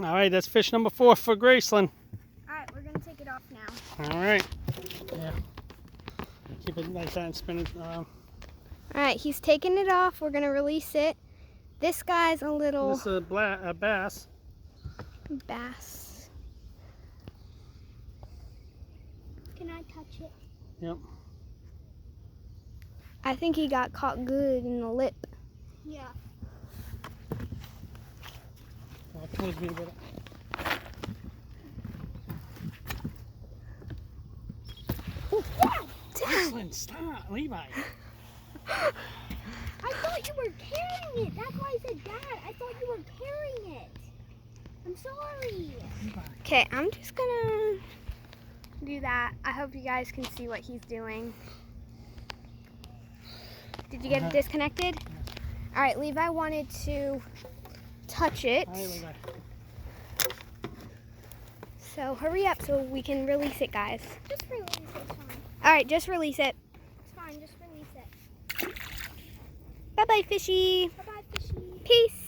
All right, that's fish number 4 for Gracelynn. Alright, we're gonna take it off now. All right. Yeah. Keep it like that and spin it around. Alright, he's taking it off. We're gonna release it. This guy's a little This is a bass. bass. Can I touch it? Yep. I think he got caught good in the lip. Yeah. Well, towards me, but Gracelynn, stop, Levi. I thought you were carrying it. That's why I said Dad. I thought you were carrying it. I'm sorry. Okay, I'm just gonna do that. I hope you guys can see what he's doing. Did you get it disconnected? All right, Levi wanted to touch it. All right, Levi. So hurry up so we can release it, guys. Just release it, it's fine. All right, just release it. It's fine, just release it. Bye-bye, fishy. Bye-bye, fishy. Peace.